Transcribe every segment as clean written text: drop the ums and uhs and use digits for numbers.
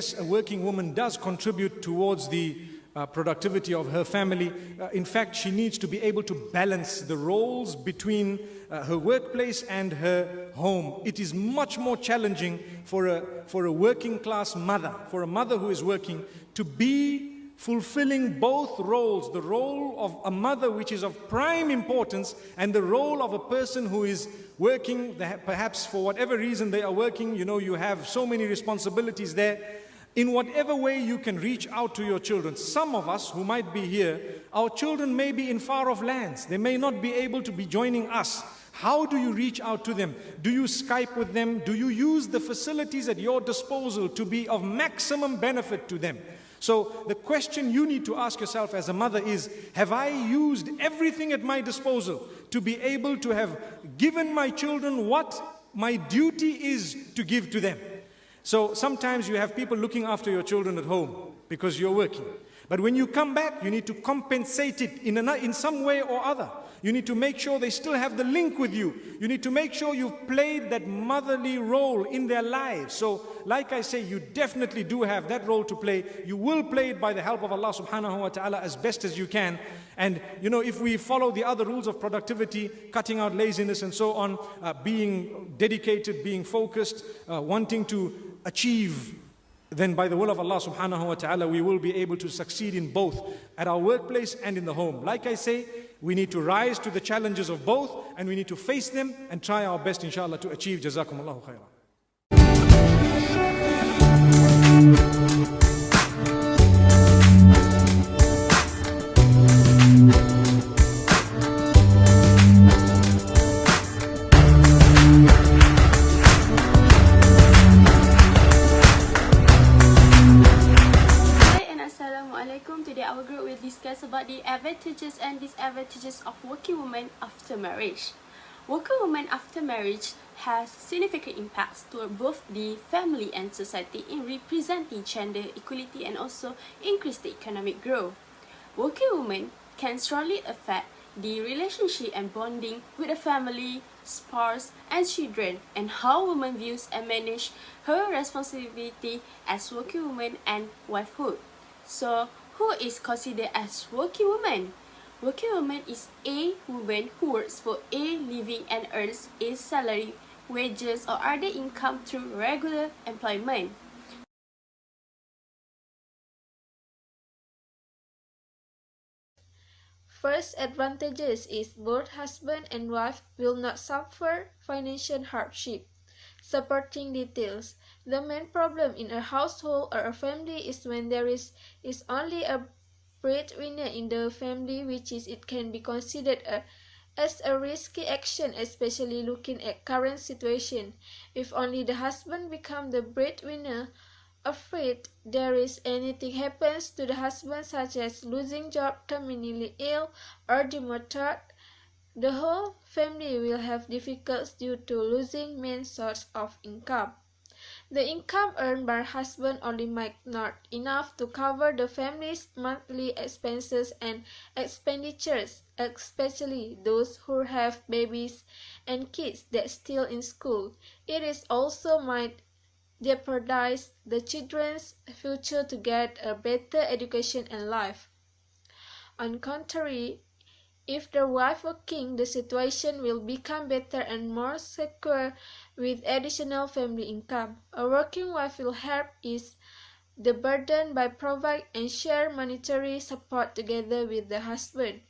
Yes, a working woman does contribute towards the productivity of her family. In fact, she needs to be able to balance the roles between her workplace and her home. It is much more challenging for a working class mother, for a mother who is working, to be fulfilling both roles, the role of a mother, which is of prime importance, and the role of a person who is working, perhaps for whatever reason they are working. You know, you have so many responsibilities there. In whatever way you can reach out to your children. Some of us who might be here, our children may be in far-off lands. They may not be able to be joining us. How do you reach out to them? Do you Skype with them? Do you use the facilities at your disposal to be of maximum benefit to them? So the question you need to ask yourself as a mother is, have I used everything at my disposal to be able to have given my children what my duty is to give to them? So sometimes you have people looking after your children at home because you're working. But when you come back, you need to compensate it in some way or other. You need to make sure they still have the link with you. You need to make sure you've played that motherly role in their lives. So, like I say, you definitely do have that role to play. You will play it by the help of Allah subhanahu wa ta'ala as best as you can. And, you know, if we follow the other rules of productivity, cutting out laziness and so on, being dedicated, being focused, wanting to achieve, then by the will of Allah subhanahu wa ta'ala, we will be able to succeed in both, at our workplace and in the home. Like I say, we need to rise to the challenges of both, and we need to face them and try our best, inshallah, to achieve. Jazakumullahu khairan. Today our group will discuss about the advantages and disadvantages of working women after marriage. Working women after marriage has significant impacts to both the family and society in representing gender equality and also increase the economic growth. Working women can strongly affect the relationship and bonding with the family, spouse and children, and how women views and manage her responsibility as working woman and wifehood. So, who is considered as working woman? Working woman is a woman who works for a living and earns a salary, wages or other income through regular employment. First advantages is both husband and wife will not suffer financial hardship. Supporting details. The main problem in a household or a family is when there is only a breadwinner in the family, which is it can be considered as a risky action, especially looking at current situation. If only the husband become the breadwinner, afraid there is anything happens to the husband, such as losing job, terminally ill, or demoted, the whole family will have difficulties due to losing main source of income. The income earned by husband only might not enough to cover the family's monthly expenses and expenditures, especially those who have babies and kids that still in school. It is also might jeopardize the children's future to get a better education and life. On contrary, if the wife working, the situation will become better and more secure with additional family income. A working wife will help ease the burden by provide and share monetary support together with the husband.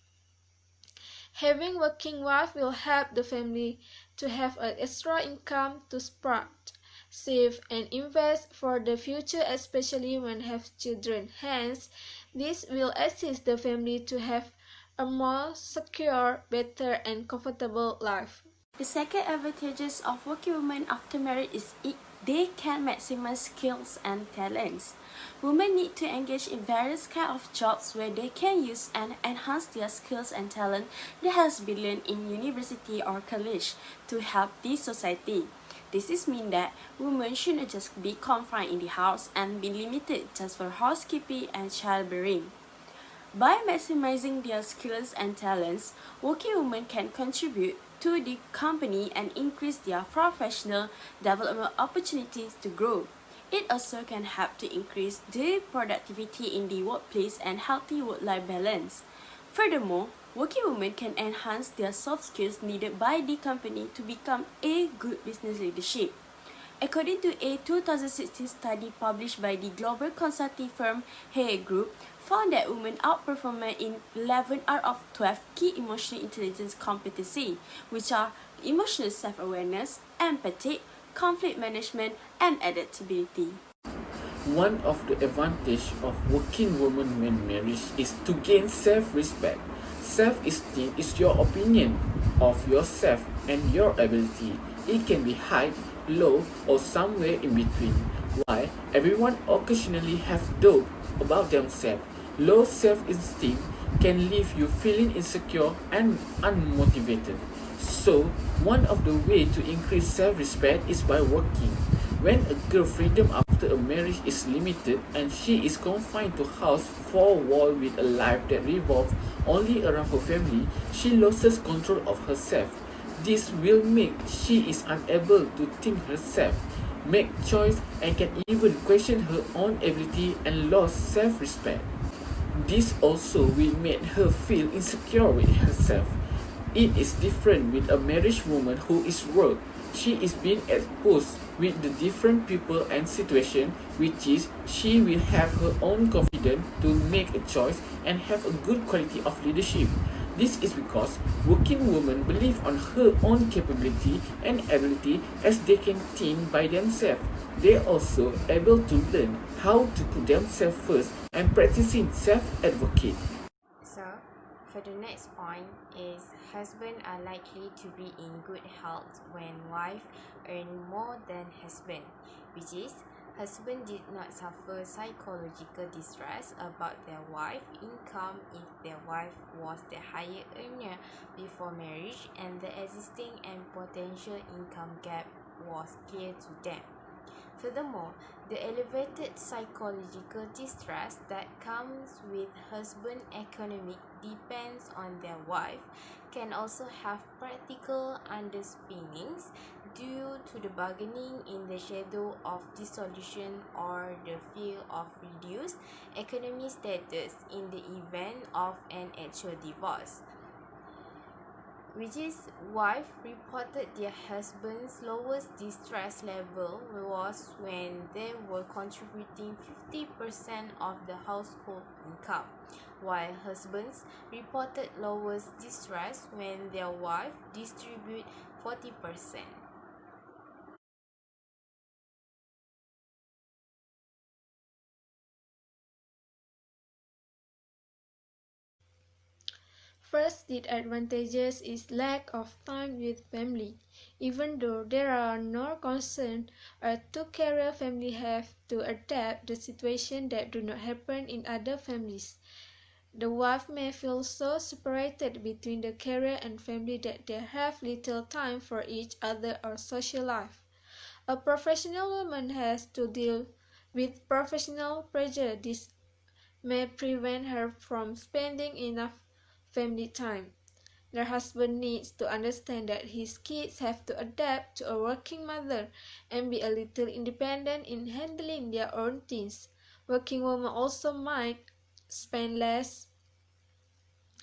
Having working wife will help the family to have an extra income to spread, save and invest for the future, especially when have children. Hence, this will assist the family to have a more secure, better and comfortable life. The second advantages of working women after marriage is they can maximize skills and talents. Women need to engage in various kinds of jobs where they can use and enhance their skills and talent that has been learned in university or college to help the society. This is mean that women should not just be confined in the house and be limited just for housekeeping and childbearing. By maximizing their skills and talents, working women can contribute to the company and increase their professional development opportunities to grow. It also can help to increase the productivity in the workplace and healthy work-life balance. Furthermore, working women can enhance their soft skills needed by the company to become a good business leadership. According to a 2016 study published by the global consulting firm Hey Group, found that women outperform men in 11 out of 12 key emotional intelligence competency, which are emotional self-awareness, empathy, conflict management, and adaptability. One of the advantages of working women when married is to gain self-respect. Self-esteem is your opinion of yourself and your ability. It can be high, low, or somewhere in between. While everyone occasionally have doubt about themselves, low self-esteem can leave you feeling insecure and unmotivated. So, one of the ways to increase self-respect is by working. When a girl's freedom after a marriage is limited and she is confined to house four walls with a life that revolves only around her family, she loses control of herself. This will make she is unable to think herself, make choice, and can even question her own ability and lose self-respect. This also will make her feel insecure with herself. It is different with a married woman who is work. She is being exposed with the different people and situation, which is she will have her own confidence to make a choice and have a good quality of leadership. This is because working women believe on her own capability and ability as they can think by themselves. They are also able to learn how to put themselves first and practicing self-advocate. So, for the next point is husbands are likely to be in good health when wife earn more than husband, which is husband did not suffer psychological distress about their wife income if their wife was the higher earner before marriage and the existing and potential income gap was clear to them. Furthermore, the elevated psychological distress that comes with husband economic depends on their wife can also have practical underpinnings due to the bargaining in the shadow of dissolution or the fear of reduced economic status in the event of an actual divorce, which is wife reported their husband's lowest distress level was when they were contributing 50% of the household income, while husbands reported lowest distress when their wife distribute 40%. First disadvantages is lack of time with family. Even though there are no concern, a two-career family have to adapt the situation that do not happen in other families. The wife may feel so separated between the career and family that they have little time for each other or social life. A professional woman has to deal with professional pressure. This may prevent her from spending enough family time. Their husband needs to understand that his kids have to adapt to a working mother and be a little independent in handling their own things. Working women also might spend less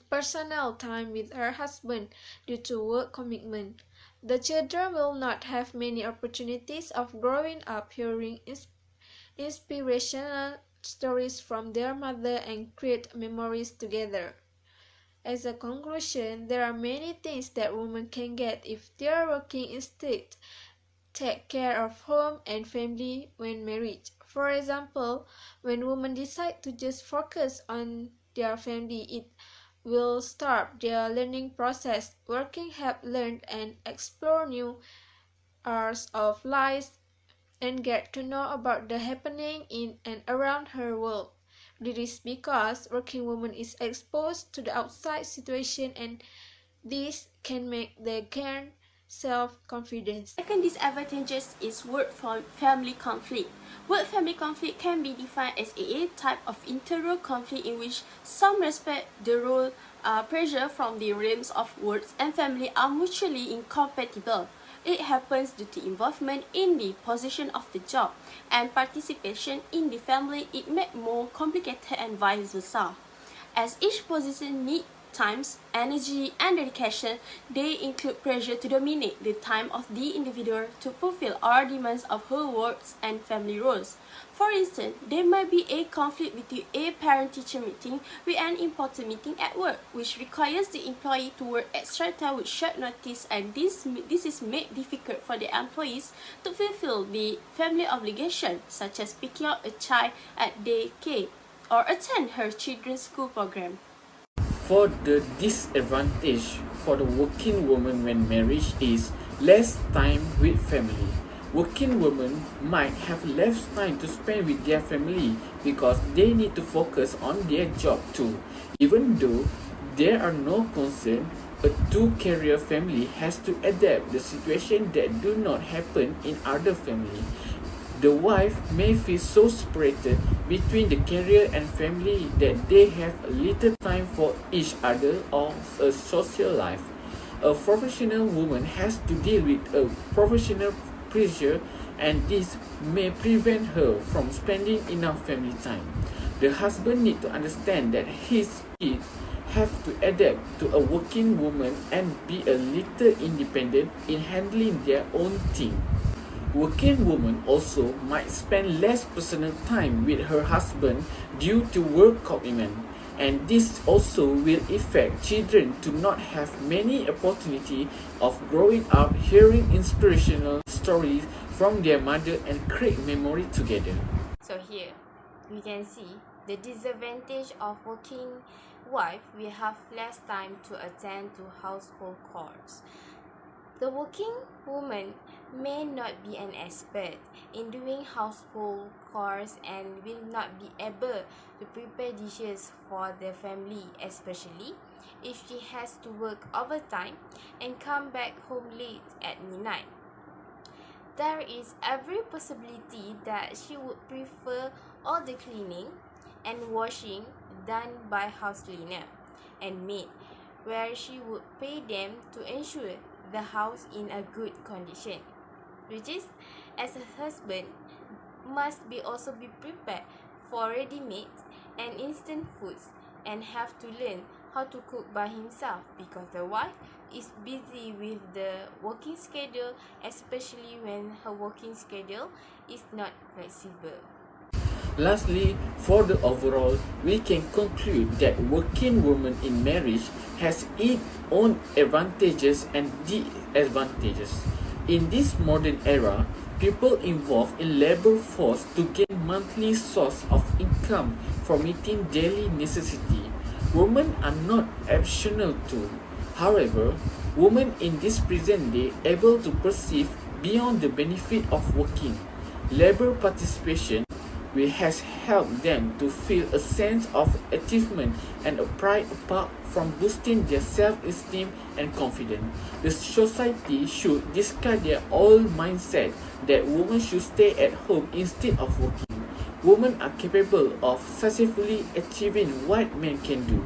personal time with her husband due to work commitment. The children will not have many opportunities of growing up hearing inspirational stories from their mother and create memories together. As a conclusion, there are many things that women can get if they are working instead. Take care of home and family when married. For example, when women decide to just focus on their family, it will start their learning process. Working help learn and explore new areas of life and get to know about the happening in and around her world. This is because working woman is exposed to the outside situation and this can make them gain self-confidence. Second disadvantages is work-family conflict. Work-family conflict can be defined as a type of internal conflict in which some respect the role pressure from the realms of work and family are mutually incompatible. It happens due to involvement in the position of the job and participation in the family. It makes more complicated and vice versa. As each position needs times, energy, and dedication, they include pressure to dominate the time of the individual to fulfill all demands of her works and family roles. For instance, there might be a conflict between a parent-teacher meeting with an important meeting at work, which requires the employee to work extra time with short notice, and this is made difficult for the employees to fulfill the family obligation, such as picking up a child at daycare or attend her children's school program. For the disadvantage for the working woman when marriage is less time with family. Working women might have less time to spend with their family because they need to focus on their job too. Even though there are no concern, a two-career family has to adapt the situation that do not happen in other family. The wife may feel so separated between the career and family that they have little time for each other or a social life. A professional woman has to deal with a professional pressure, and this may prevent her from spending enough family time. The husband needs to understand that his kids have to adapt to a working woman and be a little independent in handling their own thing. Working woman also might spend less personal time with her husband due to work commitment, and this also will affect children to not have many opportunity of growing up hearing inspirational stories from their mother and create memory together. So here, we can see the disadvantage of working wife will have less time to attend to household chores. The working woman may not be an expert in doing household chores and will not be able to prepare dishes for the family, especially if she has to work overtime and come back home late at midnight. There is every possibility that she would prefer all the cleaning and washing done by house cleaner and maid, where she would pay them to ensure the house in a good condition, which is, as a husband, must be also be prepared for ready-made and instant foods and have to learn how to cook by himself because the wife is busy with the working schedule, especially when her working schedule is not flexible. Lastly, for the overall, we can conclude that working woman in marriage has its own advantages and disadvantages. In this modern era, people involved in labor force to gain monthly source of income for meeting daily necessity. Women are not optional too. However, women in this present day able to perceive beyond the benefit of working. Labor participation which has helped them to feel a sense of achievement and a pride apart from boosting their self-esteem and confidence. The society should discard their old mindset that women should stay at home instead of working. Women are capable of successfully achieving what men can do.